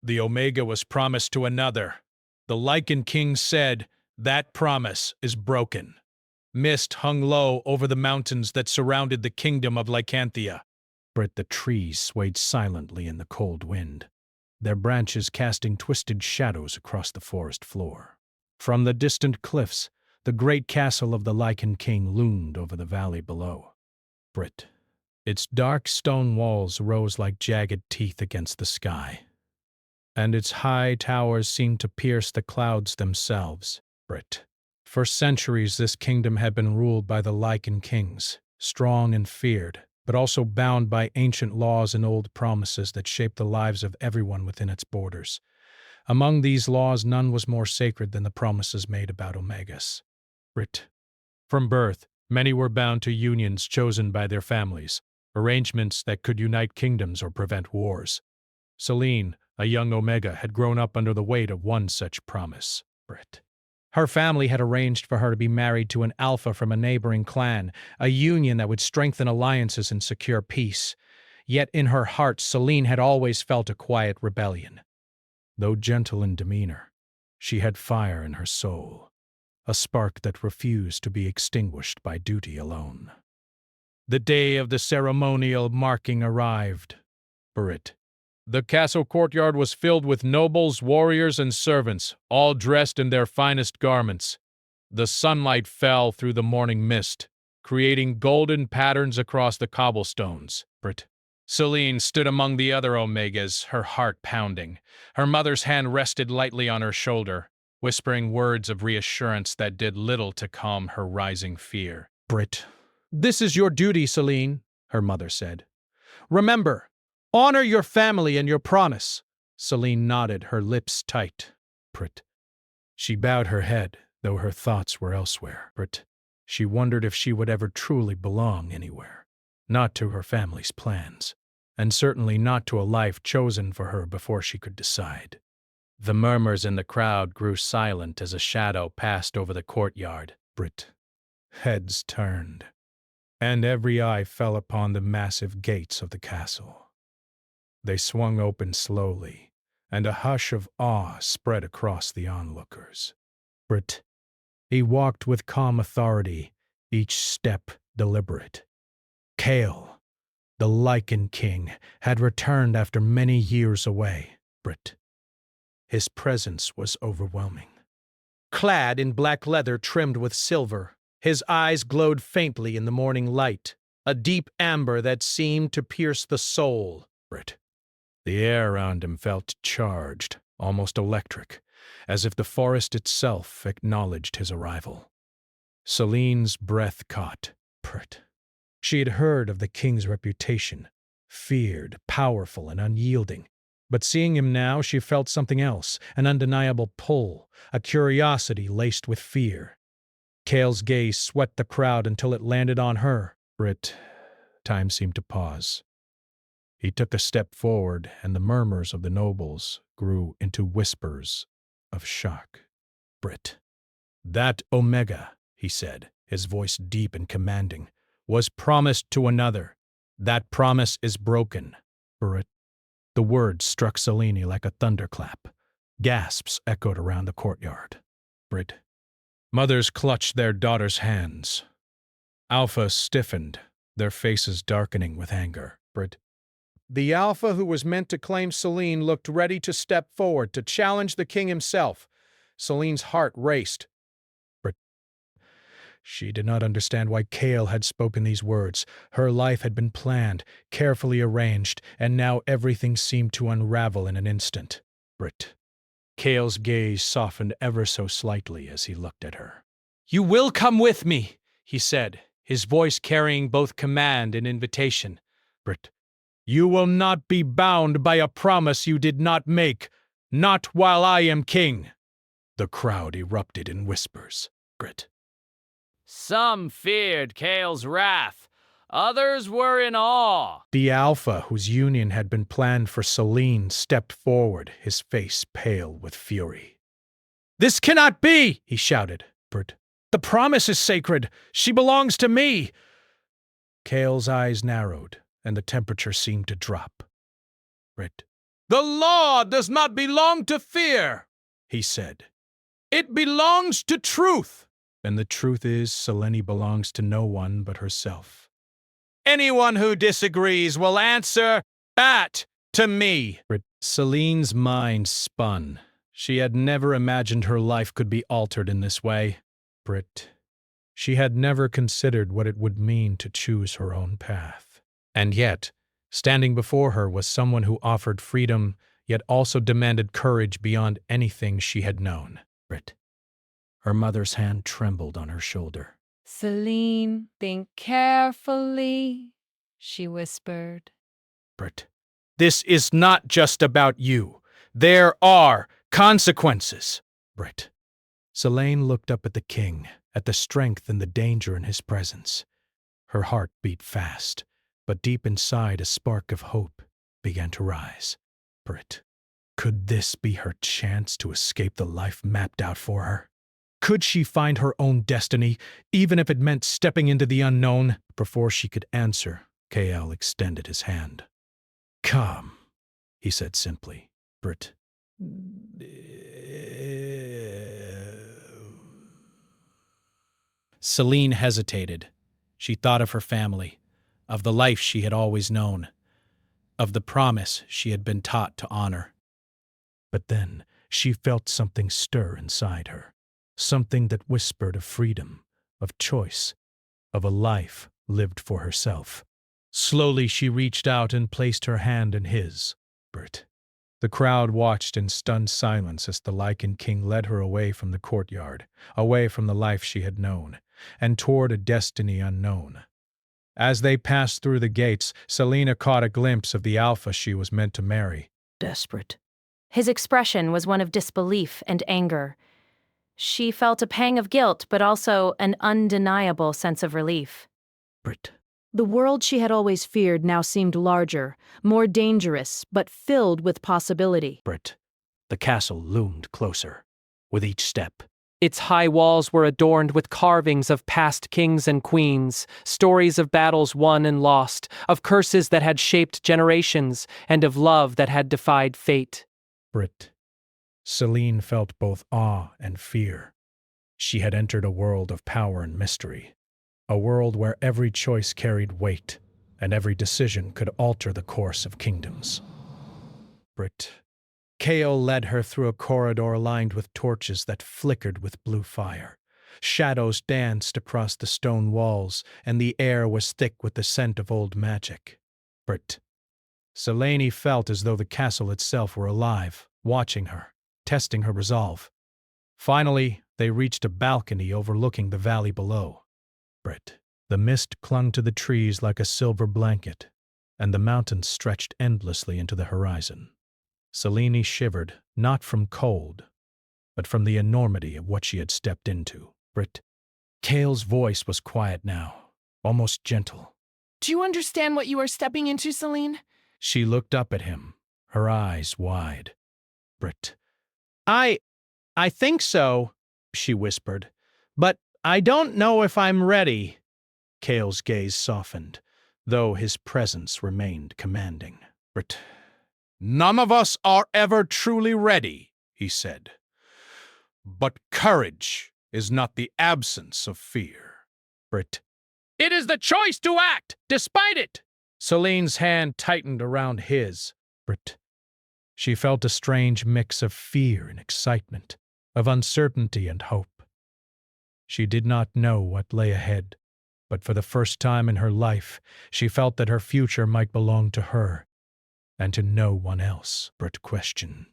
The Omega was promised to another. The Lycan king said, that promise is broken. Mist hung low over the mountains that surrounded the kingdom of Lycanthia. The trees swayed silently in the cold wind, their branches casting twisted shadows across the forest floor. From the distant cliffs, the great castle of the Lycan king loomed over the valley below. Its dark stone walls rose like jagged teeth against the sky, and its high towers seemed to pierce the clouds themselves. For centuries this kingdom had been ruled by the Lycan kings, strong and feared, but also bound by ancient laws and old promises that shaped the lives of everyone within its borders. Among these laws, none was more sacred than the promises made about Omegas. From birth, many were bound to unions chosen by their families, arrangements that could unite kingdoms or prevent wars. Selene, a young Omega, had grown up under the weight of one such promise. Her family had arranged for her to be married to an alpha from a neighboring clan, a union that would strengthen alliances and secure peace. Yet in her heart, Selene had always felt a quiet rebellion. Though gentle in demeanor, she had fire in her soul, a spark that refused to be extinguished by duty alone. The day of the ceremonial marking arrived. The castle courtyard was filled with nobles, warriors, and servants, all dressed in their finest garments. The sunlight fell through the morning mist, creating golden patterns across the cobblestones. Selene stood among the other Omegas, her heart pounding. Her mother's hand rested lightly on her shoulder, whispering words of reassurance that did little to calm her rising fear. "This is your duty, Selene," her mother said. "Remember, honor your family and your promise." Selene nodded, her lips tight. She bowed her head, though her thoughts were elsewhere. She wondered if she would ever truly belong anywhere. Not to her family's plans, and certainly not to a life chosen for her before she could decide. The murmurs in the crowd grew silent as a shadow passed over the courtyard. Heads turned, and every eye fell upon the massive gates of the castle. They swung open slowly, and a hush of awe spread across the onlookers. He walked with calm authority, each step deliberate. Kale, the Lycan king, had returned after many years away. His presence was overwhelming. Clad in black leather trimmed with silver, his eyes glowed faintly in the morning light, a deep amber that seemed to pierce the soul. The air around him felt charged, almost electric, as if the forest itself acknowledged his arrival. Selene's breath caught. She had heard of the king's reputation, feared, powerful, and unyielding. But seeing him now, she felt something else, an undeniable pull, a curiosity laced with fear. Kale's gaze swept the crowd until it landed on her. Time seemed to pause. He took a step forward, and the murmurs of the nobles grew into whispers of shock. That Omega, he said, his voice deep and commanding, was promised to another. That promise is broken. The words struck Selene like a thunderclap. Gasps echoed around the courtyard. Mothers clutched their daughters' hands. Alphas stiffened, their faces darkening with anger. The Alpha who was meant to claim Selene looked ready to step forward to challenge the king himself. Selene's heart raced. She did not understand why Kale had spoken these words. Her life had been planned, carefully arranged, and now everything seemed to unravel in an instant. Kale's gaze softened ever so slightly as he looked at her. "You will come with me," he said, his voice carrying both command and invitation. "You will not be bound by a promise you did not make, not while I am king." The crowd erupted in whispers. Some feared Kale's wrath. Others were in awe. The Alpha, whose union had been planned for Selene, stepped forward, his face pale with fury. "This cannot be!" he shouted. "The promise is sacred. She belongs to me." Kale's eyes narrowed, and the temperature seemed to drop. The law does not belong to fear, he said. It belongs to truth. And the truth is, Selene belongs to no one but herself. Anyone who disagrees will answer that to me. Selene's mind spun. She had never imagined her life could be altered in this way. She had never considered what it would mean to choose her own path. And yet, standing before her was someone who offered freedom, yet also demanded courage beyond anything she had known. Her mother's hand trembled on her shoulder. Selene, think carefully, she whispered. This is not just about you. There are consequences. Selene looked up at the king, at the strength and the danger in his presence. Her heart beat fast, but deep inside a spark of hope began to rise. Could this be her chance to escape the life mapped out for her? Could she find her own destiny, even if it meant stepping into the unknown? Before she could answer, Kael extended his hand. Come, he said simply. Selene hesitated. She thought of her family, of the life she had always known, of the promise she had been taught to honor. But then she felt something stir inside her, something that whispered of freedom, of choice, of a life lived for herself. Slowly she reached out and placed her hand in his. The crowd watched in stunned silence as the Lycan king led her away from the courtyard, away from the life she had known, and toward a destiny unknown. As they passed through the gates, Selena caught a glimpse of the alpha she was meant to marry. Desperate. His expression was one of disbelief and anger. She felt a pang of guilt, but also an undeniable sense of relief. The world she had always feared now seemed larger, more dangerous, but filled with possibility. The castle loomed closer, with each step. Its high walls were adorned with carvings of past kings and queens, stories of battles won and lost, of curses that had shaped generations, and of love that had defied fate. Selene felt both awe and fear. She had entered a world of power and mystery, a world where every choice carried weight, and every decision could alter the course of kingdoms. Kael led her through a corridor lined with torches that flickered with blue fire. Shadows danced across the stone walls, and the air was thick with the scent of old magic. Selene felt as though the castle itself were alive, watching her, testing her resolve. Finally, they reached a balcony overlooking the valley below. The mist clung to the trees like a silver blanket, and the mountains stretched endlessly into the horizon. Selene shivered, not from cold, but from the enormity of what she had stepped into. Kael's voice was quiet now, almost gentle. Do you understand what you are stepping into, Selene? She looked up at him, her eyes wide. I think so, she whispered, but I don't know if I'm ready. Kael's gaze softened, though his presence remained commanding. None of us are ever truly ready, he said. But courage is not the absence of fear. It is the choice to act, despite it! Selene's hand tightened around his. She felt a strange mix of fear and excitement, of uncertainty and hope. She did not know what lay ahead, but for the first time in her life, she felt that her future might belong to her, and to no one else. Questioned.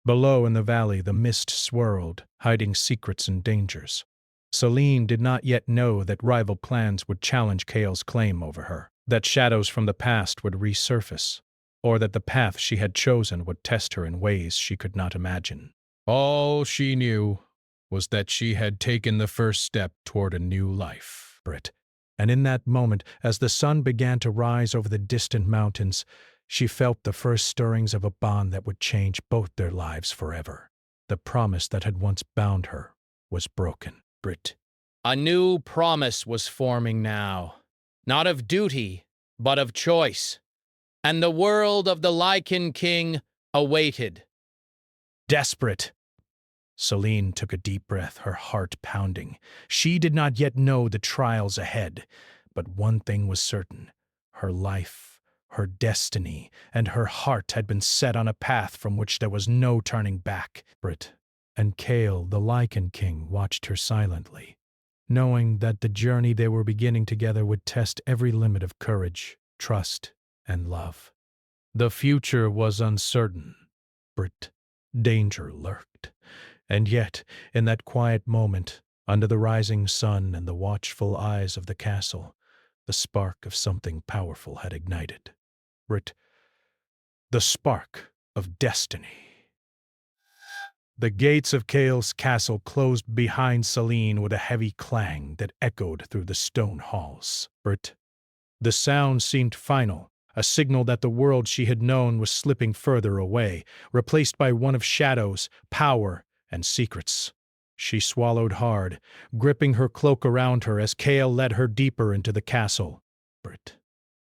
Below in the valley, the mist swirled, hiding secrets and dangers. Selene did not yet know that rival clans would challenge Kael's claim over her, that shadows from the past would resurface, or that the path she had chosen would test her in ways she could not imagine. All she knew was that she had taken the first step toward a new life. And in that moment, as the sun began to rise over the distant mountains, she felt the first stirrings of a bond that would change both their lives forever. The promise that had once bound her was broken. A new promise was forming now, not of duty, but of choice. And the world of the Lycan king awaited. Desperate. Celine took a deep breath, her heart pounding. She did not yet know the trials ahead, but one thing was certain. Her life, her destiny, and her heart had been set on a path from which there was no turning back. Brit and Kale, the Lycan King, watched her silently, knowing that the journey they were beginning together would test every limit of courage, trust, and love. The future was uncertain. Brit, danger lurked. And yet, in that quiet moment, under the rising sun and the watchful eyes of the castle, the spark of something powerful had ignited. Brit, the spark of destiny. The gates of Kale's castle closed behind Celine with a heavy clang that echoed through the stone halls. Brit, the sound seemed final, a signal that the world she had known was slipping further away, replaced by one of shadows, power, and secrets. She swallowed hard, gripping her cloak around her as Kale led her deeper into the castle. Brit.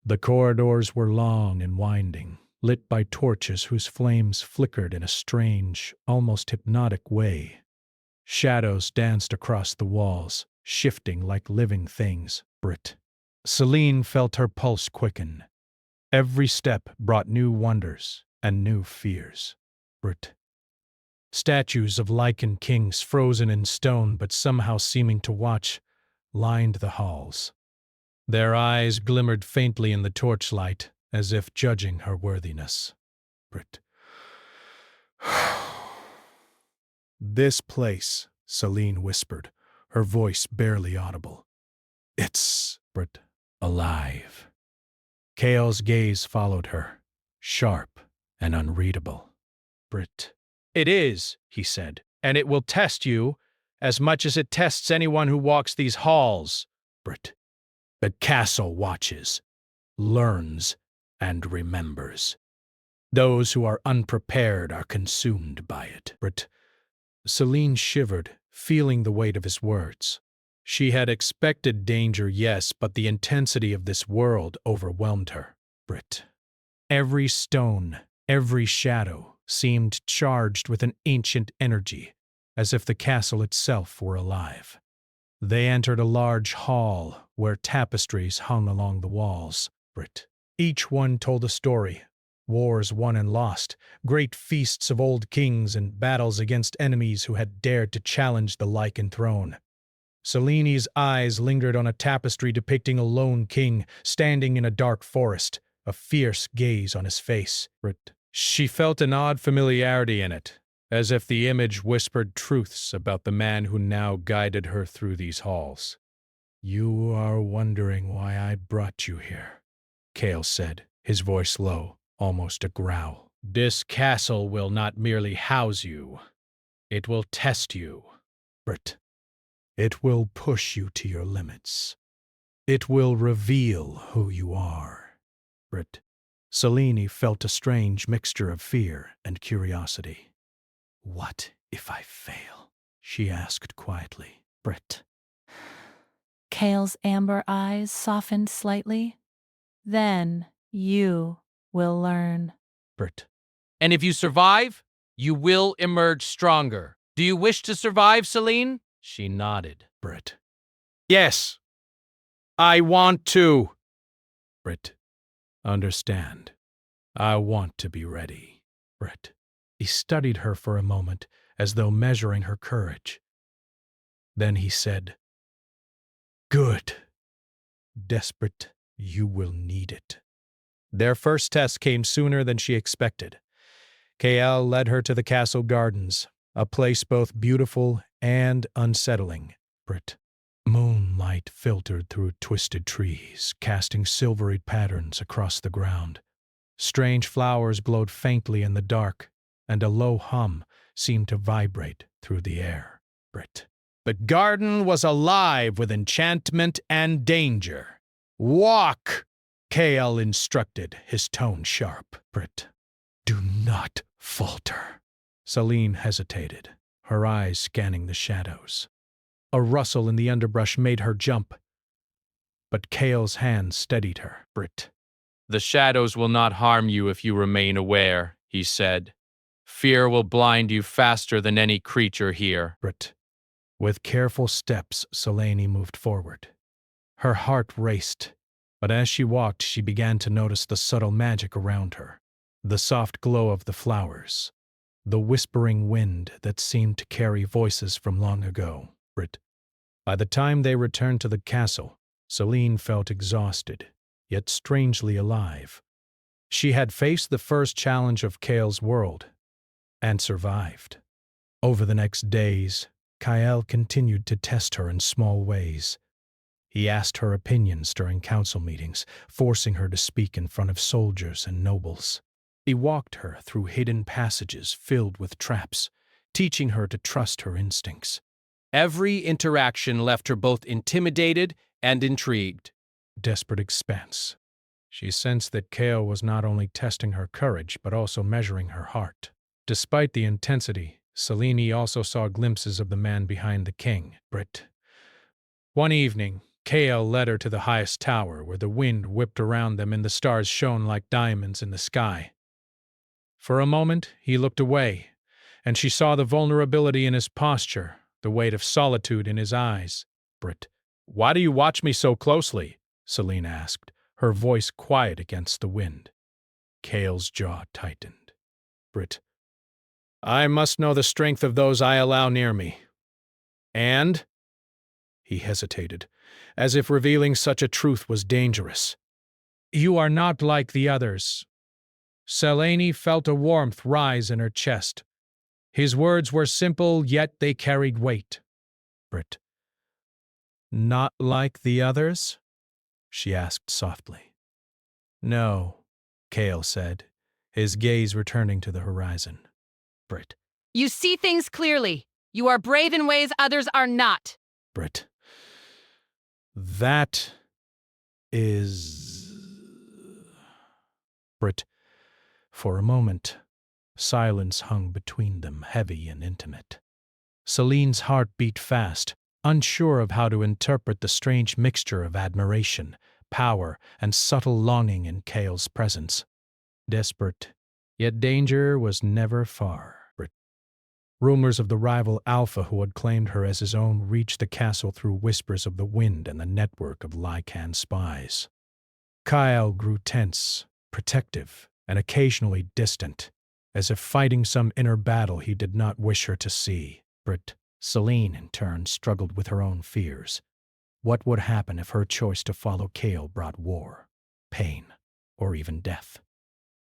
The corridors were long and winding, lit by torches whose flames flickered in a strange, almost hypnotic way. Shadows danced across the walls, shifting like living things. Brit. Celine felt her pulse quicken. Every step brought new wonders and new fears. Brit. Statues of Lycan kings frozen in stone but somehow seeming to watch lined the halls. Their eyes glimmered faintly in the torchlight, as if judging her worthiness. Brit. This place, Celine whispered, her voice barely audible. It's, Brit, alive. Kale's gaze followed her, sharp and unreadable. Brit. It is, he said, and it will test you as much as it tests anyone who walks these halls. Brit. The castle watches, learns, and remembers. Those who are unprepared are consumed by it. Brit. Celine shivered, feeling the weight of his words. She had expected danger, yes, but the intensity of this world overwhelmed her. Brit. Every stone, every shadow seemed charged with an ancient energy, as if the castle itself were alive. They entered a large hall where tapestries hung along the walls. Brit. Each one told a story, wars won and lost, great feasts of old kings and battles against enemies who had dared to challenge the Lycan throne. Celine's eyes lingered on a tapestry depicting a lone king standing in a dark forest, a fierce gaze on his face. Brit. She felt an odd familiarity in it, as if the image whispered truths about the man who now guided her through these halls. You are wondering why I brought you here, Kale said, his voice low, almost a growl. This castle will not merely house you. It will test you. Brit. It will push you to your limits. It will reveal who you are. Brit. Celine felt a strange mixture of fear and curiosity. What if I fail? She asked quietly. Brit. Kale's amber eyes softened slightly. Then you will learn. Brit. And if you survive, you will emerge stronger. Do you wish to survive, Celine? She nodded. Brit. Yes. I want to. Brit. Understand. I want to be ready. Brit. He studied her for a moment, as though measuring her courage. Then he said, Good. Desperate, you will need it. Their first test came sooner than she expected. Kael led her to the castle gardens, a place both beautiful and unsettling. Brit. Moonlight filtered through twisted trees, casting silvery patterns across the ground. Strange flowers glowed faintly in the dark, and a low hum seemed to vibrate through the air. Brit. The garden was alive with enchantment and danger. Walk, Kael instructed, his tone sharp. Brit. Do not falter. Celine hesitated, her eyes scanning the shadows. A rustle in the underbrush made her jump, but Kael's hand steadied her. Brit. The shadows will not harm you if you remain aware, he said. Fear will blind you faster than any creature here. Brit. With careful steps, Selene moved forward. Her heart raced, but as she walked, she began to notice the subtle magic around her. The soft glow of the flowers, the whispering wind that seemed to carry voices from long ago. Brit. By the time they returned to the castle, Selene felt exhausted, yet strangely alive. She had faced the first challenge of Kael's world, and survived. Over the next days, Kael continued to test her in small ways. He asked her opinions during council meetings, forcing her to speak in front of soldiers and nobles. He walked her through hidden passages filled with traps, teaching her to trust her instincts. Every interaction left her both intimidated and intrigued. Desperate expanse. She sensed that Kael was not only testing her courage, but also measuring her heart. Despite the intensity, Selene also saw glimpses of the man behind the king, Brit. One evening, Kael led her to the highest tower, where the wind whipped around them and the stars shone like diamonds in the sky. For a moment, he looked away, and she saw the vulnerability in his posture, the weight of solitude in his eyes. Brit. Why do you watch me so closely? Selene asked, her voice quiet against the wind. Kael's jaw tightened. Brit. I must know the strength of those I allow near me. And? He hesitated, as if revealing such a truth was dangerous. You are not like the others. Selene felt a warmth rise in her chest. His words were simple, yet they carried weight. Brit. Not like the others? She asked softly. No, Kael said, his gaze returning to the horizon. Brit. You see things clearly. You are brave in ways others are not. Brit. That is... Brit. For a moment, silence hung between them, heavy and intimate. Selene's heart beat fast, unsure of how to interpret the strange mixture of admiration, power, and subtle longing in Kael's presence. Desperate, yet danger was never far. Rumors of the rival Alpha who had claimed her as his own reached the castle through whispers of the wind and the network of Lycan spies. Kael grew tense, protective, and occasionally distant, as if fighting some inner battle he did not wish her to see. Brit. Selene, in turn, struggled with her own fears. What would happen if her choice to follow Kael brought war, pain, or even death?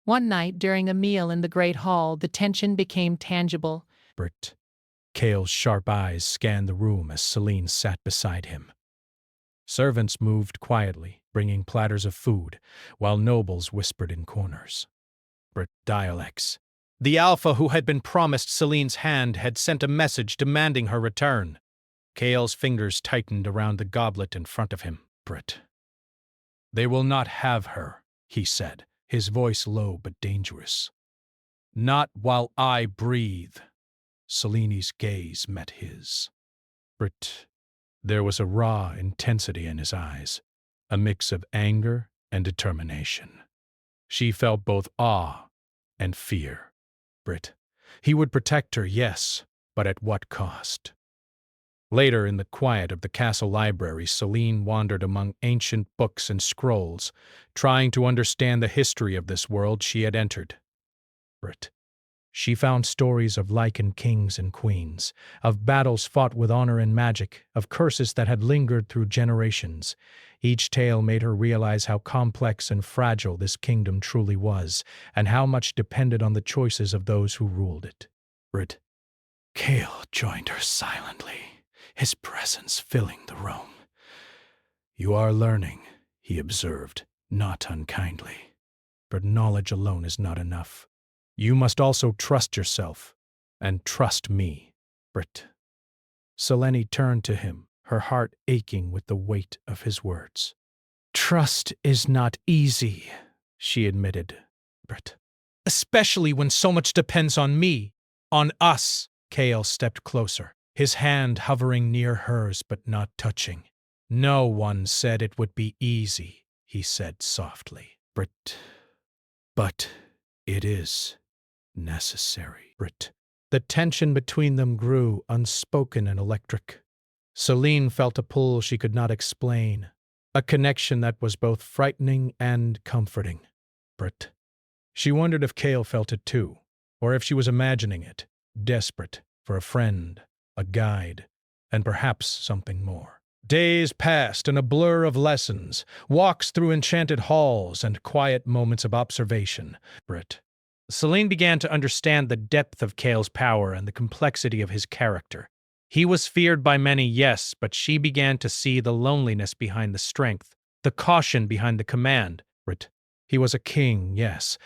One night, during a meal in the Great Hall, the tension became tangible. Brit. Kael's sharp eyes scanned the room as Selene sat beside him. Servants moved quietly, bringing platters of food, while nobles whispered in corners. Brit. Dialects. The Alpha who had been promised Selene's hand had sent a message demanding her return. Kael's fingers tightened around the goblet in front of him. Brit. They will not have her, he said, his voice low but dangerous. Not while I breathe. Selene's gaze met his. Brit. There was a raw intensity in his eyes, a mix of anger and determination. She felt both awe and fear. Brit. He would protect her, yes, but at what cost? Later, in the quiet of the castle library, Selene wandered among ancient books and scrolls, trying to understand the history of this world she had entered. Brit. She found stories of Lycan kings and queens, of battles fought with honor and magic, of curses that had lingered through generations. Each tale made her realize how complex and fragile this kingdom truly was, and how much depended on the choices of those who ruled it. Brit. Kael joined her silently, his presence filling the room. You are learning, he observed, not unkindly. But knowledge alone is not enough. You must also trust yourself, and trust me, Brit. Selene turned to him, her heart aching with the weight of his words. Trust is not easy, she admitted, Brit. Especially when so much depends on me, on us. Kael stepped closer, his hand hovering near hers but not touching. No one said it would be easy, he said softly. Brit. But it is. necessary. Brit. The tension between them grew unspoken and electric. Celine felt a pull she could not explain, a connection that was both frightening and comforting. Brit. She wondered if Cale felt it too, or if she was imagining it, desperate for a friend, a guide, and perhaps something more. Days passed in a blur of lessons, walks through enchanted halls, and quiet moments of observation. Brit. Celine began to understand the depth of Cale's power and the complexity of his character. He was feared by many, yes, but she began to see the loneliness behind the strength, the caution behind the command. Brit. He was a king, yes,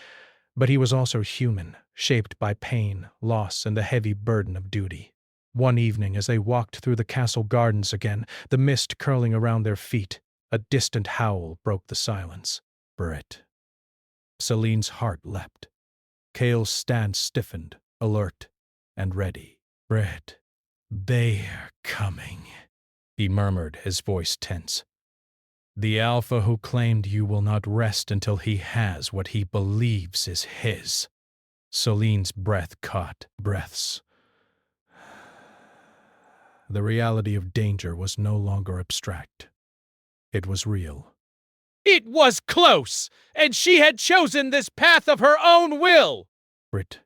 but he was also human, shaped by pain, loss, and the heavy burden of duty. One evening, as they walked through the castle gardens again, the mist curling around their feet, a distant howl broke the silence. Brit. Celine's heart leapt. Cale's stance stiffened, alert and ready. Brit. They're coming, he murmured, his voice tense. The Alpha who claimed you will not rest until he has what he believes is his. Celine's breath caught breaths. The reality of danger was no longer abstract. It was real. It was close, and she had chosen this path of her own will. Brit.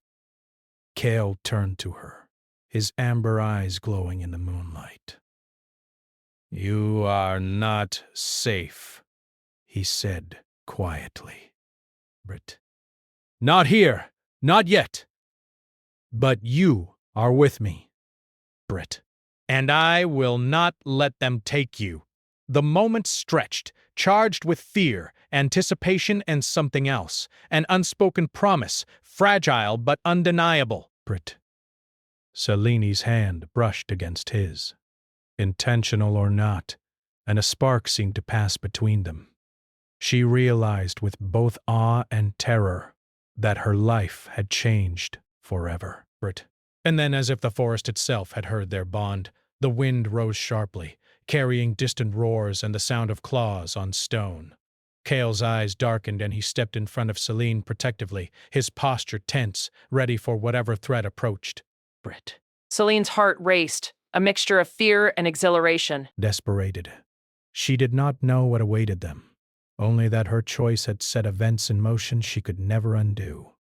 Cale turned to her, his amber eyes glowing in the moonlight. You are not safe, he said quietly. Brit. Not here, not yet. But you are with me, Brit. And I will not let them take you. The moment stretched, charged with fear, anticipation, and something else, an unspoken promise, fragile but undeniable. Brit. Celine's hand brushed against his, intentional or not, and a spark seemed to pass between them. She realized with both awe and terror that her life had changed forever. Brit. And then, as if the forest itself had heard their bond, the wind rose sharply, carrying distant roars and the sound of claws on stone. Cale's eyes darkened and he stepped in front of Celine protectively, his posture tense, ready for whatever threat approached. Brit. Celine's heart raced, a mixture of fear and exhilaration. Desperated. She did not know what awaited them, only that her choice had set events in motion she could never undo.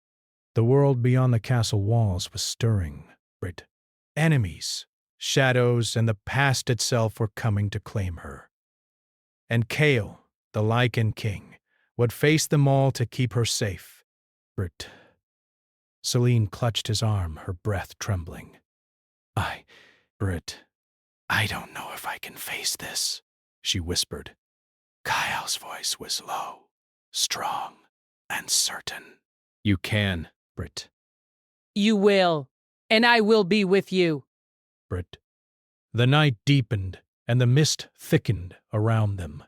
The world beyond the castle walls was stirring. Brit. Enemies, shadows, and the past itself were coming to claim her. And Cale, the Lycan king, would face them all to keep her safe. Brit. Celine clutched his arm, her breath trembling. Brit, I don't know if I can face this, she whispered. Kyle's voice was low, strong, and certain. You can, Brit. You will, and I will be with you. Brit. The night deepened, and the mist thickened around them.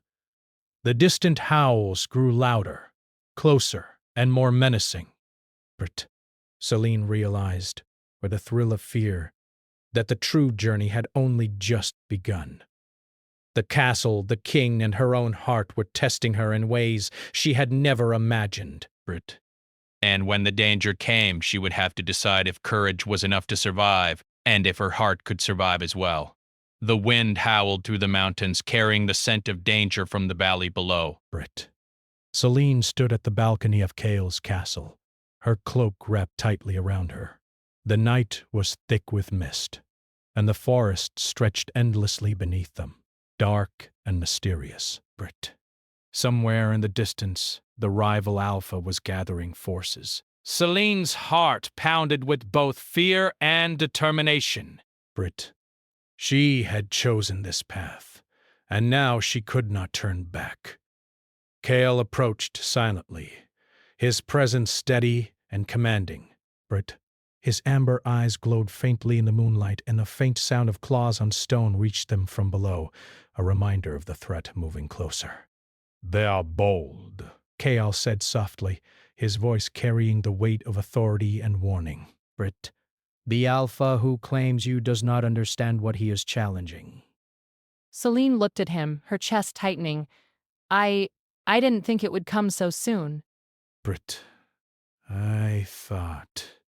The distant howls grew louder, closer, and more menacing. Brit. Celine realized, with a thrill of fear, that the true journey had only just begun. The castle, the king, and her own heart were testing her in ways she had never imagined. Brit. And when the danger came, she would have to decide if courage was enough to survive, and if her heart could survive as well. The wind howled through the mountains, carrying the scent of danger from the valley below. Brit. Celine stood at the balcony of Cale's castle, her cloak wrapped tightly around her. The night was thick with mist, and the forest stretched endlessly beneath them, dark and mysterious. Brit. Somewhere in the distance, the rival Alpha was gathering forces. Celine's heart pounded with both fear and determination. Brit. She had chosen this path, and now she could not turn back. Cale approached silently, his presence steady and commanding. Brit. His amber eyes glowed faintly in the moonlight, and the faint sound of claws on stone reached them from below, a reminder of the threat moving closer. They are bold, Cale said softly, his voice carrying the weight of authority and warning. Brit. The Alpha who claims you does not understand what he is challenging. Celine looked at him, her chest tightening. I didn't think it would come so soon. Brit. I thought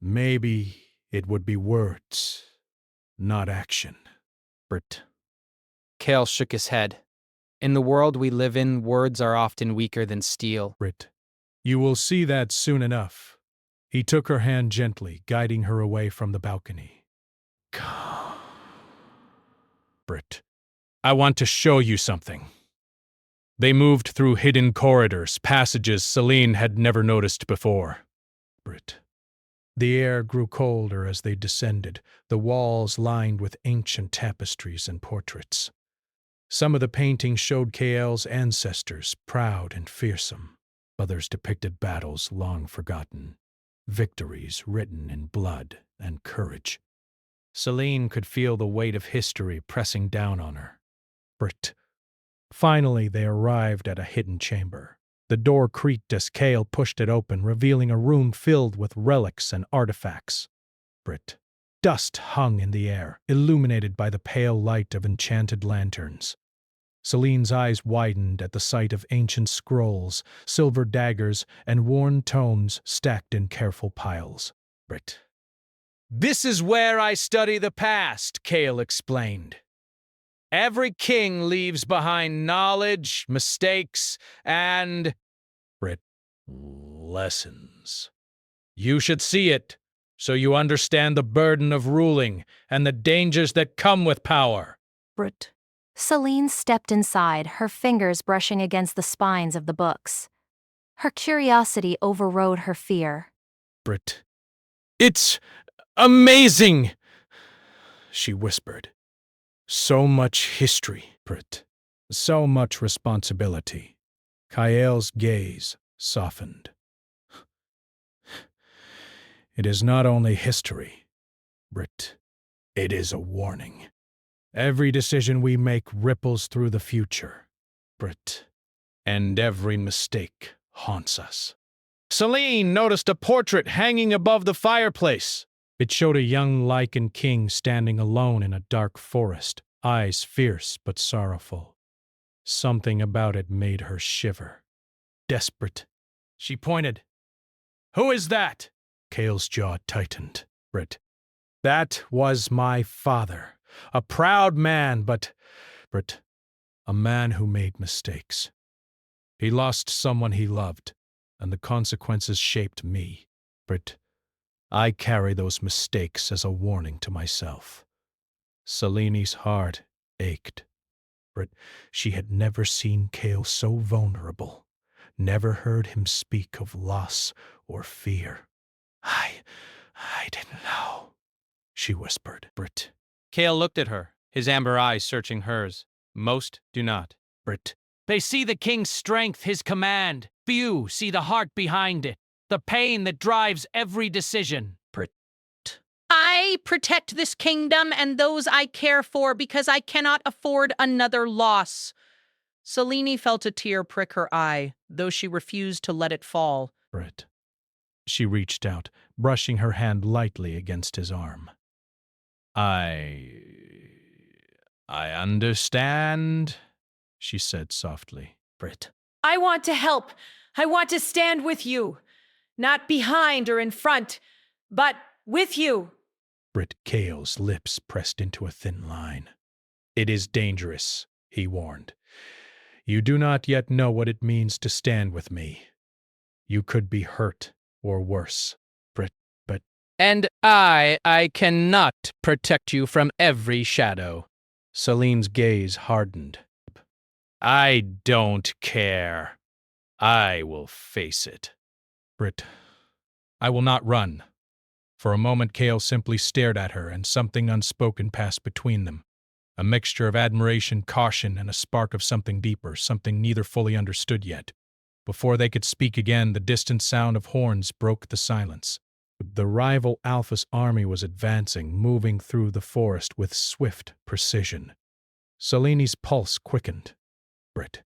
Maybe it would be words, not action. Brit. Kale shook his head. In the world we live in, words are often weaker than steel. Brit. You will see that soon enough. He took her hand gently, guiding her away from the balcony. Come. Brit. I want to show you something. They moved through hidden corridors, passages Celine had never noticed before. Brit. The air grew colder as they descended, the walls lined with ancient tapestries and portraits. Some of the paintings showed Kael's ancestors, proud and fearsome. Others depicted battles long forgotten, victories written in blood and courage. Celine could feel the weight of history pressing down on her. Brit. Finally, they arrived at a hidden chamber. The door creaked as Kael pushed it open, revealing a room filled with relics and artifacts. Brit. Dust hung in the air, illuminated by the pale light of enchanted lanterns. Celine's eyes widened at the sight of ancient scrolls, silver daggers, and worn tomes stacked in careful piles. Brit. This is where I study the past, Kael explained. Every king leaves behind knowledge, mistakes, and... Brit. Lessons. You should see it, so you understand the burden of ruling and the dangers that come with power. Brit. Celine stepped inside, her fingers brushing against the spines of the books. Her curiosity overrode her fear. Brit. It's amazing, she whispered. So much history, Brit. So much responsibility. Kael's gaze softened. It is not only history, Brit. It is a warning. Every decision we make ripples through the future, Brit. And every mistake haunts us. Celine noticed a portrait hanging above the fireplace. It showed a young Lycan king standing alone in a dark forest, eyes fierce but sorrowful. Something about it made her shiver. Desperate, she pointed. Who is that? Kael's jaw tightened. Brit. That was my father. A proud man, but, Brit, a man who made mistakes. He lost someone he loved, and the consequences shaped me. Brit, I carry those mistakes as a warning to myself. Celine's heart ached. Brit, she had never seen Kael so vulnerable, never heard him speak of loss or fear. I didn't know, she whispered. Brit. Kael looked at her, his amber eyes searching hers. Most do not. Brit. They see the king's strength, his command. Few see the heart behind it, the pain that drives every decision. Brit. I protect this kingdom and those I care for because I cannot afford another loss. Celine felt a tear prick her eye, though she refused to let it fall. Brit. She reached out, brushing her hand lightly against his arm. I understand, she said softly. Brit. I want to help. I want to stand with you. Not behind or in front, but with you. Brit. Kael's lips pressed into a thin line. It is dangerous, he warned. You do not yet know what it means to stand with me. You could be hurt or worse, Brit, but... And I cannot protect you from every shadow. Celine's gaze hardened. I don't care. I will face it. Brit, I will not run. For a moment, Kael simply stared at her, and something unspoken passed between them. A mixture of admiration, caution, and a spark of something deeper, something neither fully understood yet. Before they could speak again, the distant sound of horns broke the silence. The rival Alpha's army was advancing, moving through the forest with swift precision. Celine's pulse quickened. Brit.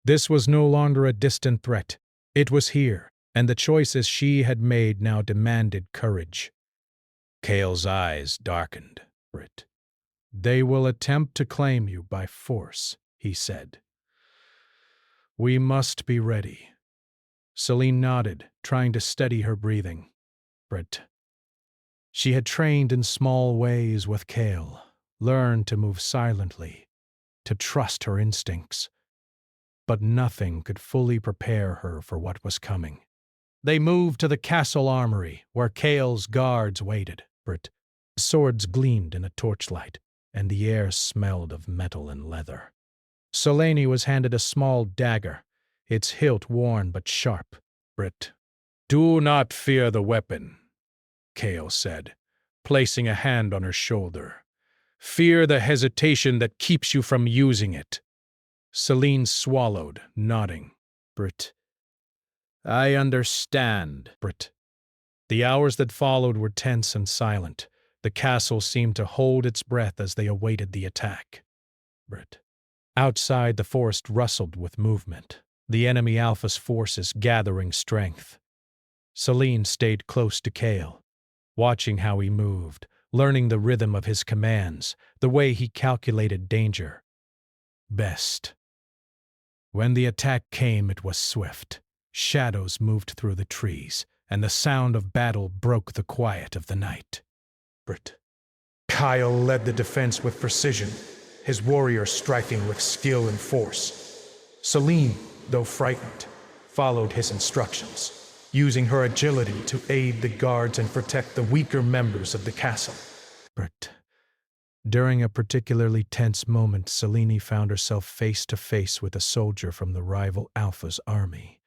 This was no longer a distant threat. It was here, and the choices she had made now demanded courage. Kael's eyes darkened. Brit. They will attempt to claim you by force, he said. We must be ready. Celine nodded, trying to steady her breathing. Brit. She had trained in small ways with Kale, learned to move silently, to trust her instincts. But nothing could fully prepare her for what was coming. They moved to the castle armory, where Kale's guards waited. Swords gleamed in a torchlight, and the air smelled of metal and leather. Selene was handed a small dagger, its hilt worn but sharp. "Do not fear the weapon," Kale said, placing a hand on her shoulder. "Fear the hesitation that keeps you from using it." Selene swallowed, nodding. "I understand." The hours that followed were tense and silent. The castle seemed to hold its breath as they awaited the attack. Outside, the forest rustled with movement, the enemy Alpha's forces gathering strength. Selene stayed close to Kale, watching how he moved, learning the rhythm of his commands, the way he calculated danger. Best. When the attack came, it was swift. Shadows moved through the trees, and the sound of battle broke the quiet of the night. Kyle led the defense with precision, his warrior striking with skill and force. Selene, though frightened, followed his instructions, using her agility to aid the guards and protect the weaker members of the castle. During a particularly tense moment, Selene found herself face to face with a soldier from the rival Alpha's army.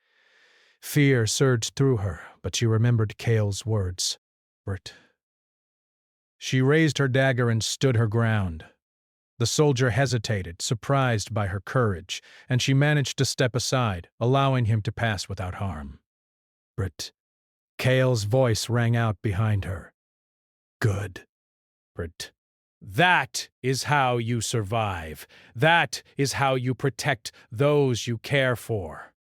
Fear surged through her, but she remembered Kale's words. She raised her dagger and stood her ground. The soldier hesitated, surprised by her courage, and she managed to step aside, allowing him to pass without harm. Kale's voice rang out behind her. "Good. That is how you survive. That is how you protect those you care for."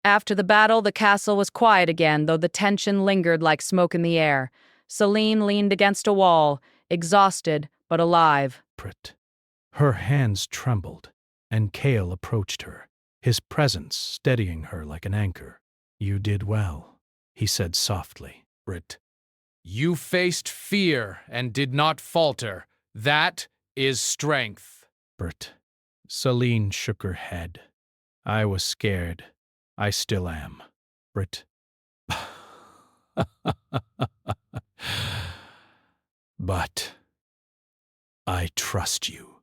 After the battle, the castle was quiet again, though the tension lingered like smoke in the air. Selene leaned against a wall, exhausted but alive. Her hands trembled, and Kale approached her, his presence steadying her like an anchor. "You did well," he said softly. "You faced fear and did not falter. That is strength." Selene shook her head. "I was scared. I still am." "But I trust you."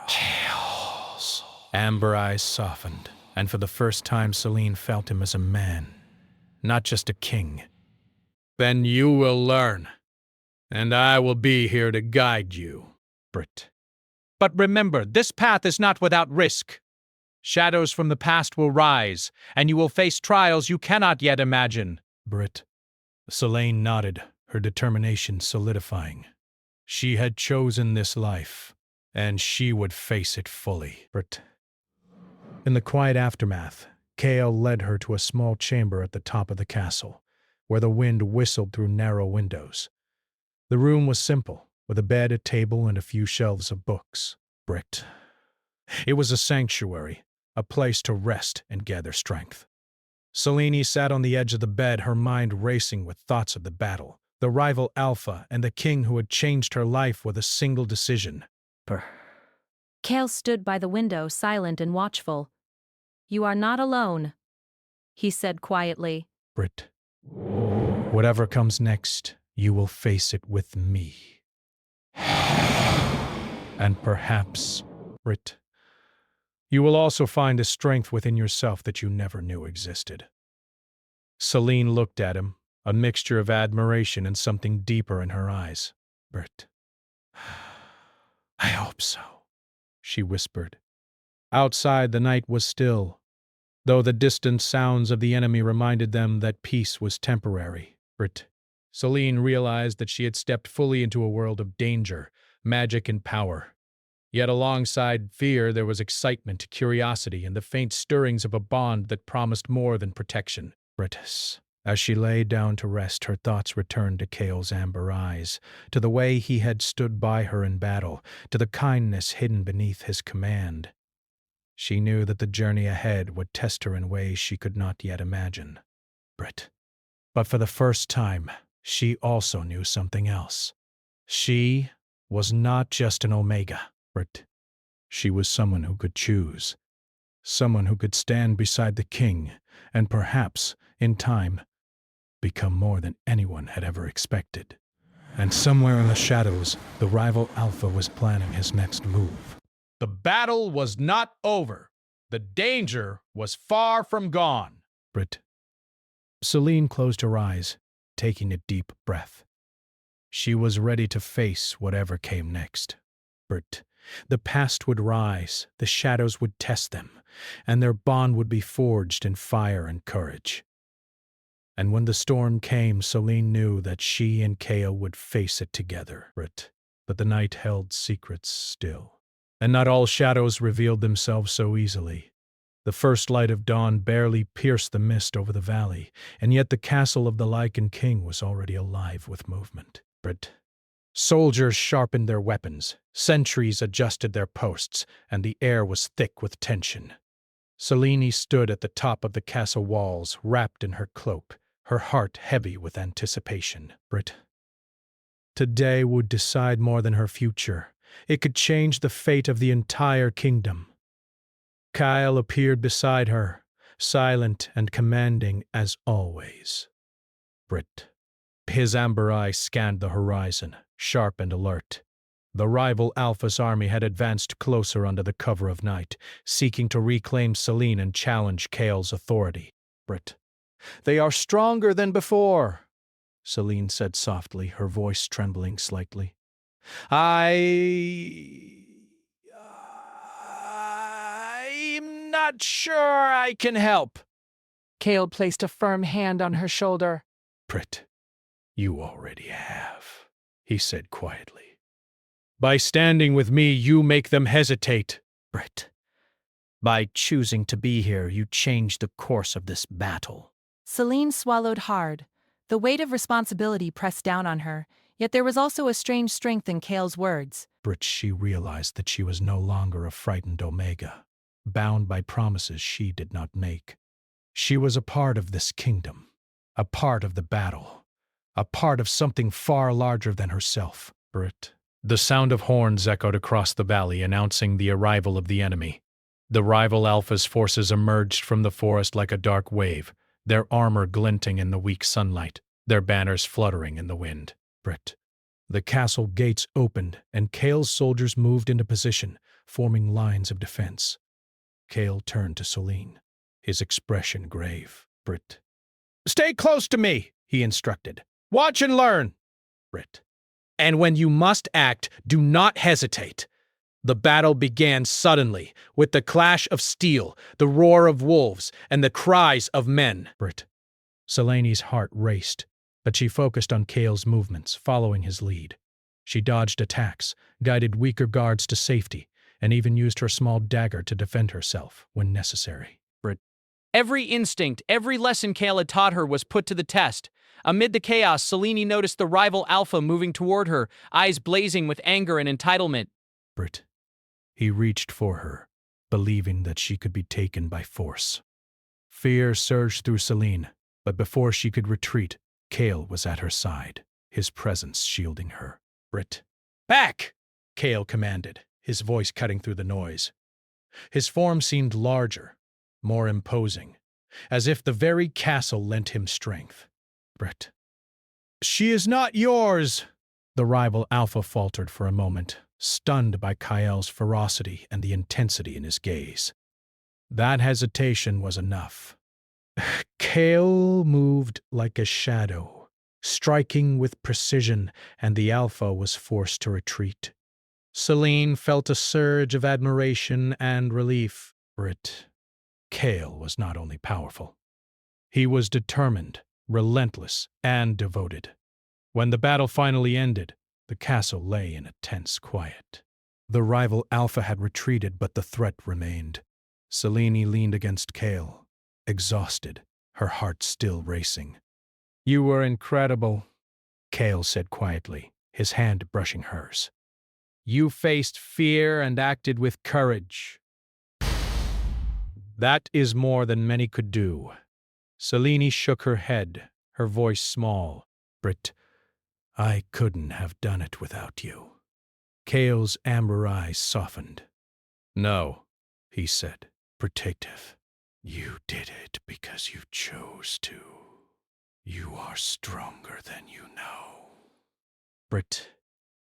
Chaos. Amber eyes softened, and for the first time Selene felt him as a man, not just a king. "Then you will learn, and I will be here to guide you." "But remember, this path is not without risk. Shadows from the past will rise, and you will face trials you cannot yet imagine." Selene nodded, her determination solidifying. She had chosen this life, and she would face it fully. In the quiet aftermath, Kale led her to a small chamber at the top of the castle, where the wind whistled through narrow windows. The room was simple, with a bed, a table, and a few shelves of books. It was a sanctuary, a place to rest and gather strength. Selene sat on the edge of the bed, her mind racing with thoughts of the battle, the rival Alpha, and the king who had changed her life with a single decision. Kale stood by the window, silent and watchful. "You are not alone," he said quietly. Whatever comes next, you will face it with me. And perhaps, you will also find a strength within yourself that you never knew existed." Selene looked at him, a mixture of admiration and something deeper in her eyes. "I hope so," she whispered. Outside, the night was still, though the distant sounds of the enemy reminded them that peace was temporary. Selene realized that she had stepped fully into a world of danger, magic, and power. Yet alongside fear, there was excitement, curiosity, and the faint stirrings of a bond that promised more than protection. As she lay down to rest, her thoughts returned to Kale's amber eyes, to the way he had stood by her in battle, to the kindness hidden beneath his command. She knew that the journey ahead would test her in ways she could not yet imagine. Brit. But for the first time, she also knew something else. She was not just an Omega, Brit. She was someone who could choose. Someone who could stand beside the king and perhaps, in time, become more than anyone had ever expected. And somewhere in the shadows, the rival Alpha was planning his next move. The battle was not over. The danger was far from gone. Brit. Celine closed her eyes, taking a deep breath. She was ready to face whatever came next. Brit. The past would rise, the shadows would test them, and their bond would be forged in fire and courage. And when the storm came, Celine knew that she and Kale would face it together, Brit. But the night held secrets still. And not all shadows revealed themselves so easily. The first light of dawn barely pierced the mist over the valley, and yet the castle of the Lycan king was already alive with movement. Brit. Soldiers sharpened their weapons, sentries adjusted their posts, and the air was thick with tension. Celine stood at the top of the castle walls, wrapped in her cloak, her heart heavy with anticipation. Brit. Today would decide more than her future. It could change the fate of the entire kingdom. Kyle appeared beside her, silent and commanding as always. Brit. His amber eye scanned the horizon, sharp and alert. The rival Alpha's army had advanced closer under the cover of night, seeking to reclaim Celine and challenge Kale's authority. Brit. They are stronger than before, Celine said softly, her voice trembling slightly. I'm not sure I can help. Kale placed a firm hand on her shoulder. Brit, you already have, he said quietly. By standing with me, you make them hesitate. Brit, by choosing to be here, you change the course of this battle. Celine swallowed hard. The weight of responsibility pressed down on her, yet there was also a strange strength in Kale's words. Brit, she realized that she was no longer a frightened Omega, bound by promises she did not make. She was a part of this kingdom, a part of the battle, a part of something far larger than herself. Brit. The sound of horns echoed across the valley, announcing the arrival of the enemy. The rival Alpha's forces emerged from the forest like a dark wave, their armor glinting in the weak sunlight, their banners fluttering in the wind. Brit. The castle gates opened, and Kale's soldiers moved into position, forming lines of defense. Kale turned to Celine, his expression grave. Brit. Stay close to me, he instructed. Watch and learn. Brit. And when you must act, do not hesitate. The battle began suddenly, with the clash of steel, the roar of wolves, and the cries of men. Brit. Celane's heart raced, but she focused on Kale's movements, following his lead. She dodged attacks, guided weaker guards to safety, and even used her small dagger to defend herself when necessary. Brit. Every instinct, every lesson Kale had taught her was put to the test. Amid the chaos, Celine noticed the rival Alpha moving toward her, eyes blazing with anger and entitlement. Brit. He reached for her, believing that she could be taken by force. Fear surged through Celine, but before she could retreat, Kale was at her side, his presence shielding her. Brit. Back! Kale commanded, his voice cutting through the noise. His form seemed larger, more imposing, as if the very castle lent him strength. Brit. She is not yours! The rival Alpha faltered for a moment, stunned by Kale's ferocity and the intensity in his gaze. That hesitation was enough. Kale moved like a shadow, striking with precision, and the Alpha was forced to retreat. Celine felt a surge of admiration and relief. Brit. Kale was not only powerful. He was determined, relentless, and devoted. When the battle finally ended, the castle lay in a tense quiet. The rival Alpha had retreated, but the threat remained. Celine leaned against Kale, exhausted, her heart still racing. You were incredible, Kale said quietly, his hand brushing hers. You faced fear and acted with courage. That is more than many could do. Selene shook her head, her voice small. Brit, I couldn't have done it without you. Kale's amber eyes softened. No, he said, protective. You did it because you chose to. You are stronger than you know. Brit.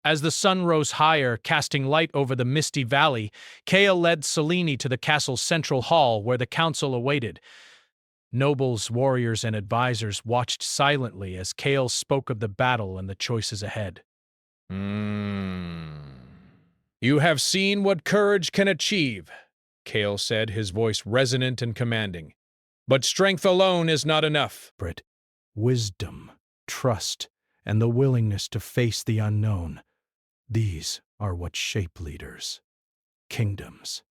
As the sun rose higher, casting light over the misty valley, Kale led Selene to the castle's central hall where the council awaited. Nobles, warriors, and advisors watched silently as Kale spoke of the battle and the choices ahead. You have seen what courage can achieve, Kale said, his voice resonant and commanding. But strength alone is not enough. Brit, wisdom, trust, and the willingness to face the unknown. These are what shape leaders, kingdoms,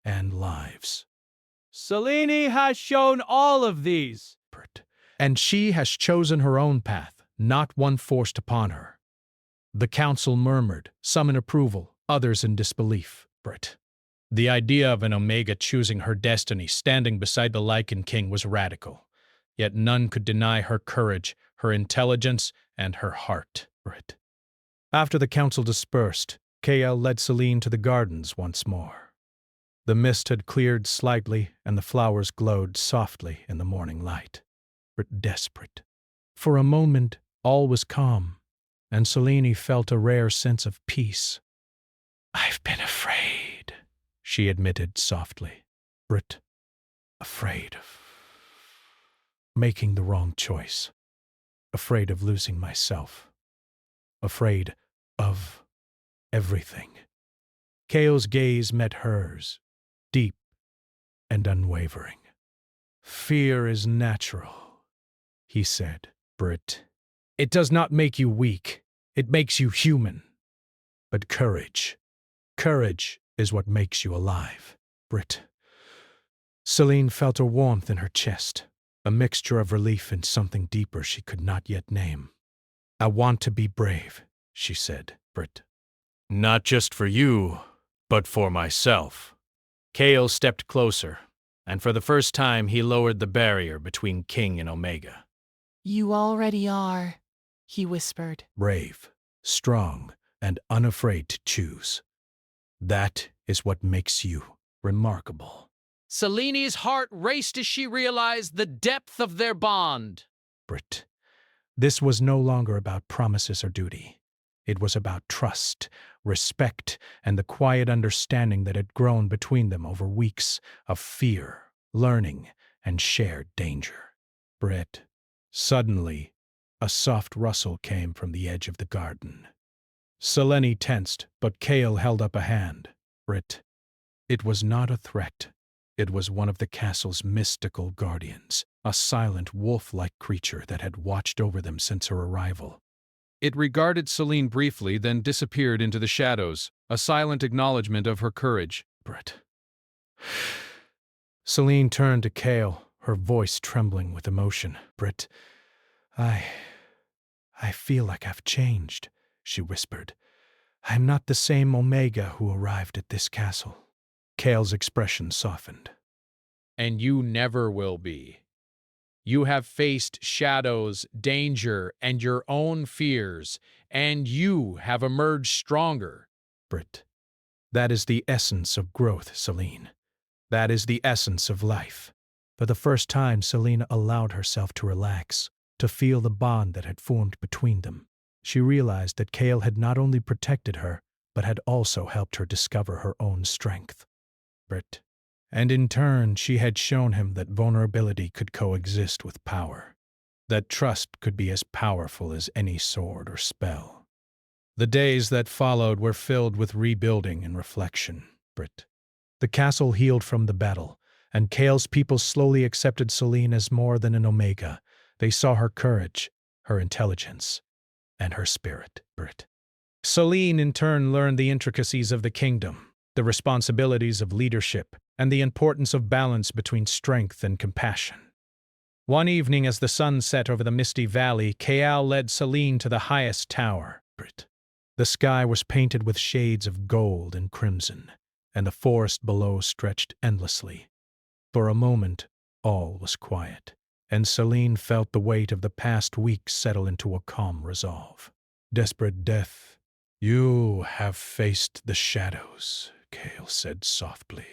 and lives. Selene has shown all of these, Brit, and she has chosen her own path, not one forced upon her. The council murmured, some in approval, others in disbelief. Brit. The idea of an Omega choosing her destiny, standing beside the Lycan King, was radical. Yet none could deny her courage, her intelligence, and her heart. Brit. After the council dispersed, Kale led Selene to the gardens once more. The mist had cleared slightly, and the flowers glowed softly in the morning light. Brit desperate. For a moment, all was calm, and Selene felt a rare sense of peace. I've been afraid, she admitted softly. Brit, afraid of making the wrong choice. Afraid of losing myself. Afraid of everything. Kale's gaze met hers, deep and unwavering. Fear is natural, he said. Brit, it does not make you weak. It makes you human. But courage is what makes you alive. Brit. Selene felt a warmth in her chest, a mixture of relief and something deeper she could not yet name. I want to be brave, she said. Brit. Not just for you, but for myself. Kale stepped closer, and for the first time he lowered the barrier between King and Omega. You already are, he whispered. Brave, strong, and unafraid to choose. That is what makes you remarkable. Selene's heart raced as she realized the depth of their bond. Brit. This was no longer about promises or duty. It was about trust, respect, and the quiet understanding that had grown between them over weeks of fear, learning, and shared danger. Brit. Suddenly, a soft rustle came from the edge of the garden. Selene tensed, but Kale held up a hand. Brit. It was not a threat. It was one of the castle's mystical guardians, a silent wolf-like creature that had watched over them since her arrival. It regarded Selene briefly, then disappeared into the shadows, a silent acknowledgement of her courage. Brit. Selene turned to Kale, her voice trembling with emotion. Brit, I feel like I've changed, she whispered. I'm not the same Omega who arrived at this castle. Kale's expression softened. And you never will be. You have faced shadows, danger, and your own fears, and you have emerged stronger. Brit, that is the essence of growth, Selene. That is the essence of life. For the first time, Selene allowed herself to relax, to feel the bond that had formed between them. She realized that Kale had not only protected her, but had also helped her discover her own strength. Brit. And in turn, she had shown him that vulnerability could coexist with power, that trust could be as powerful as any sword or spell. The days that followed were filled with rebuilding and reflection. Brit. The castle healed from the battle, and Kale's people slowly accepted Selene as more than an Omega. They saw her courage, her intelligence, and her spirit. Brit. Selene in turn learned the intricacies of the kingdom, the responsibilities of leadership, and the importance of balance between strength and compassion. One evening as the sun set over the misty valley, Kale led Selene to the highest tower. Brit. The sky was painted with shades of gold and crimson, and the forest below stretched endlessly. For a moment, all was quiet, and Celine felt the weight of the past weeks settle into a calm resolve. Desperate death, you have faced the shadows, Kale said softly.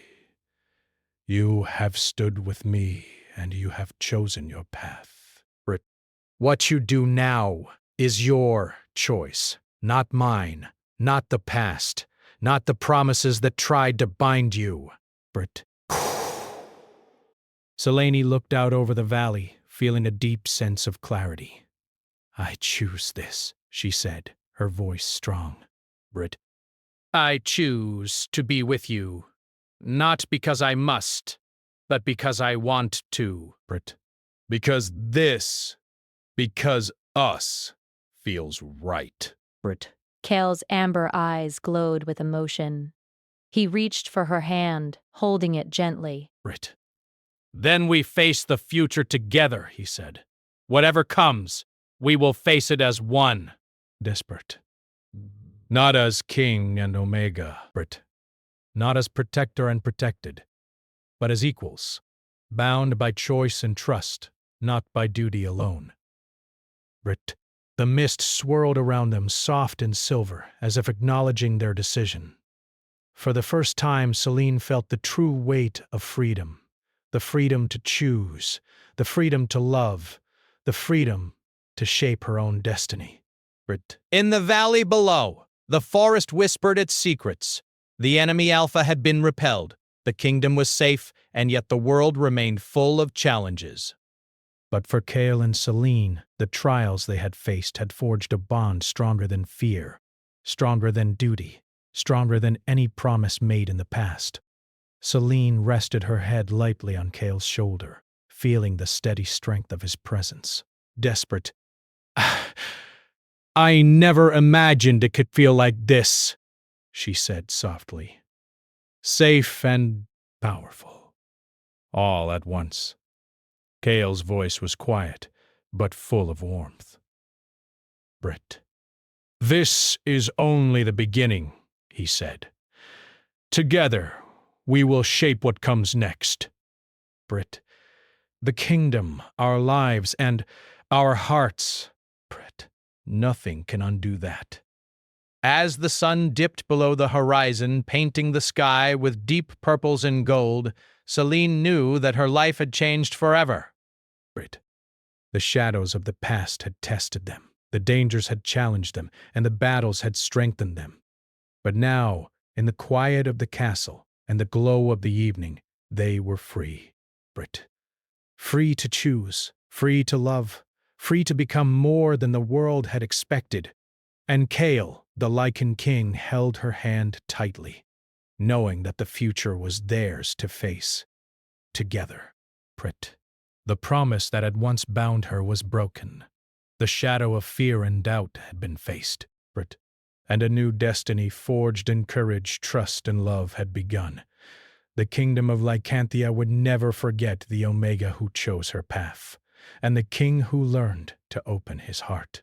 You have stood with me, and you have chosen your path. Brit, what you do now is your choice, not mine, not the past, not the promises that tried to bind you. Brit. Selene looked out over the valley, feeling a deep sense of clarity. I choose this, she said, her voice strong. Brit. I choose to be with you, not because I must, but because I want to. Brit. Because us, feels right. Brit. Kale's amber eyes glowed with emotion. He reached for her hand, holding it gently. Brit. Then we face the future together, he said. Whatever comes, we will face it as one. Desperate. Not as king and omega, Brit. Not as protector and protected, but as equals, bound by choice and trust, not by duty alone. Brit. The mist swirled around them, soft and silver, as if acknowledging their decision. For the first time, Celine felt the true weight of freedom. The freedom to choose, the freedom to love, the freedom to shape her own destiny. Brit. In the valley below, the forest whispered its secrets. The enemy Alpha had been repelled, the kingdom was safe, and yet the world remained full of challenges. But for Kale and Celine, the trials they had faced had forged a bond stronger than fear, stronger than duty, stronger than any promise made in the past. Celine rested her head lightly on Kale's shoulder, feeling the steady strength of his presence. Desperate. I never imagined it could feel like this, she said softly. Safe and powerful. All at once. Kale's voice was quiet, but full of warmth. Brit. This is only the beginning, he said. Together, we will shape what comes next. Brit. The kingdom, our lives, and our hearts. Brit. Nothing can undo that. As the sun dipped below the horizon, painting the sky with deep purples and gold, Celine knew that her life had changed forever. Brit. The shadows of the past had tested them, the dangers had challenged them, and the battles had strengthened them. But now, in the quiet of the castle and the glow of the evening, they were free. Brit. Free to choose, free to love, free to become more than the world had expected. And Kale, the Lycan king, held her hand tightly, knowing that the future was theirs to face. Together. Brit. The promise that had once bound her was broken. The shadow of fear and doubt had been faced. Brit. And a new destiny forged in courage, trust, and love had begun. The kingdom of Lycanthia would never forget the Omega who chose her path, and the king who learned to open his heart.